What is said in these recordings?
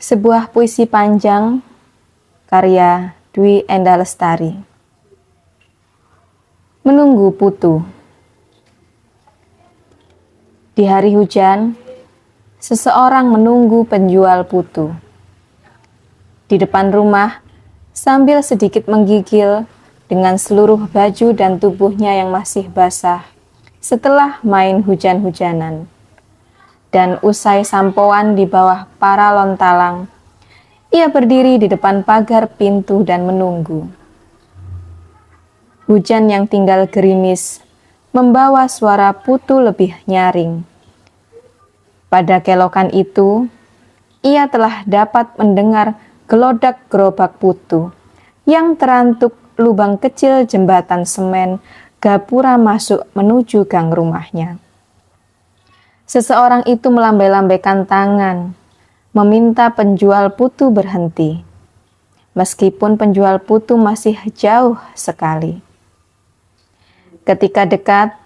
Sebuah puisi panjang karya Dwi Enda Lestari. Menunggu putu. Di hari hujan, seseorang menunggu penjual putu di depan rumah sambil sedikit menggigil dengan seluruh baju dan tubuhnya yang masih basah setelah main hujan-hujanan. Dan usai sampoan di bawah para lontalang, ia berdiri di depan pagar pintu dan menunggu. Hujan yang tinggal gerimis membawa suara putu lebih nyaring. Pada kelokan itu, ia telah dapat mendengar gelodak gerobak putu yang terantuk lubang kecil jembatan semen gapura masuk menuju gang rumahnya. Seseorang itu melambai-lambaikan tangan, meminta penjual putu berhenti, meskipun penjual putu masih jauh sekali. Ketika dekat,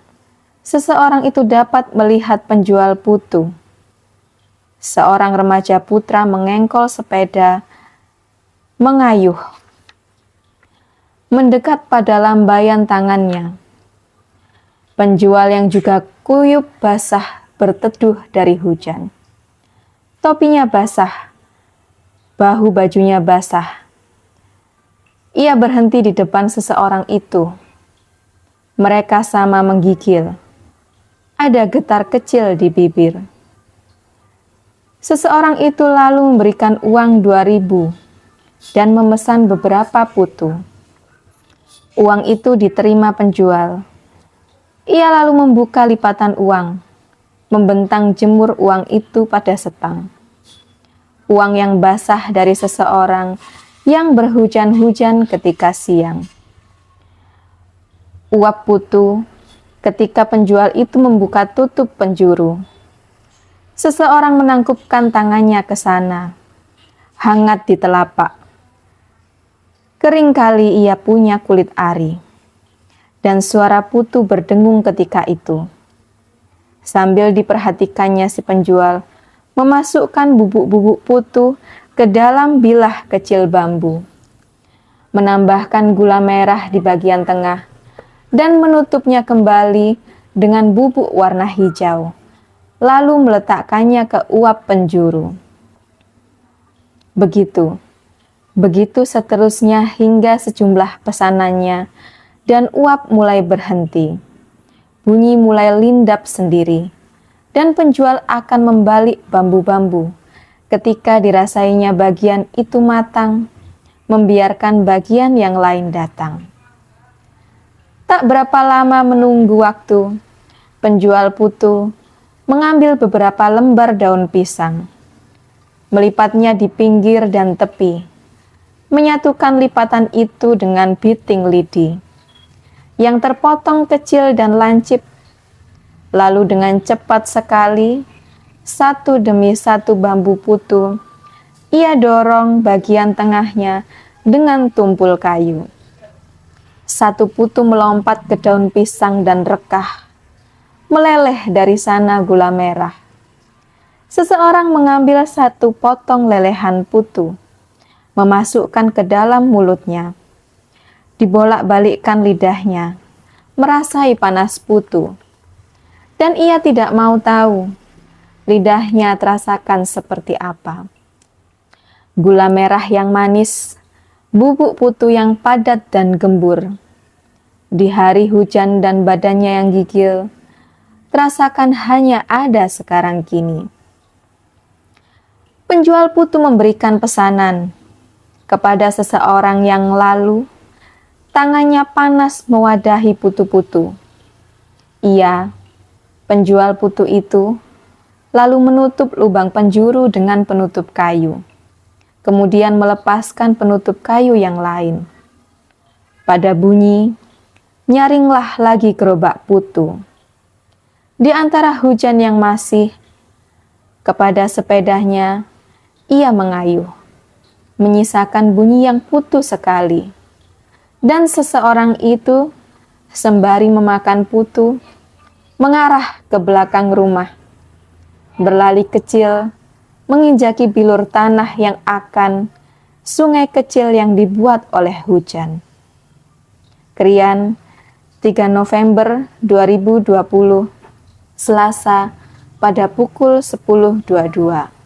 seseorang itu dapat melihat penjual putu. Seorang remaja putra mengengkol sepeda, mengayuh, mendekat pada lambaian tangannya. Penjual yang juga kuyup basah berteduh dari hujan. Topinya basah, bahu bajunya basah. Ia berhenti di depan seseorang itu. Mereka sama menggigil. Ada getar kecil di bibir. Seseorang itu lalu memberikan uang 2.000 dan memesan beberapa putu. Uang itu diterima penjual. Ia lalu membuka lipatan uang, membentang jemur uang itu pada setang. Uang yang basah dari seseorang yang berhujan-hujan ketika siang. Uap putu ketika penjual itu membuka tutup penjuru. Seseorang menangkupkan tangannya ke sana, hangat di telapak. Kering kali ia punya kulit ari, dan suara putu berdengung ketika itu. Sambil diperhatikannya si penjual memasukkan bubuk-bubuk putu ke dalam bilah kecil bambu, menambahkan gula merah di bagian tengah, dan menutupnya kembali dengan bubuk warna hijau, lalu meletakkannya ke uap penjuru. Begitu seterusnya hingga sejumlah pesanannya, dan uap mulai berhenti. Bunyi mulai lindap sendiri, dan penjual akan membalik bambu-bambu ketika dirasainya bagian itu matang, membiarkan bagian yang lain datang. Tak berapa lama menunggu waktu, penjual putu mengambil beberapa lembar daun pisang, melipatnya di pinggir dan tepi, menyatukan lipatan itu dengan biting lidi yang terpotong kecil dan lancip. Lalu dengan cepat sekali, satu demi satu bambu putu, ia dorong bagian tengahnya dengan tumpul kayu. Satu putu melompat ke daun pisang dan rekah, meleleh dari sana gula merah. Seseorang mengambil satu potong lelehan putu, memasukkan ke dalam mulutnya, dibolak-balikkan lidahnya, merasai panas putu. Dan ia tidak mau tahu lidahnya terasakan seperti apa. Gula merah yang manis, bubuk putu yang padat dan gembur. Di hari hujan dan badannya yang gigil, terasakan hanya ada sekarang kini. Penjual putu memberikan pesanan kepada seseorang yang lalu tangannya panas mewadahi putu-putu. Ia, penjual putu itu, lalu menutup lubang penjuru dengan penutup kayu, kemudian melepaskan penutup kayu yang lain. Pada bunyi, nyaringlah lagi gerobak putu. Di antara hujan yang masih, kepada sepedanya, ia mengayuh, menyisakan bunyi yang putu sekali. Dan seseorang itu, sembari memakan putu, mengarah ke belakang rumah, berlari kecil menginjaki bilur tanah yang akan, sungai kecil yang dibuat oleh hujan. Krian, 3 November 2020, Selasa pada pukul 10.22.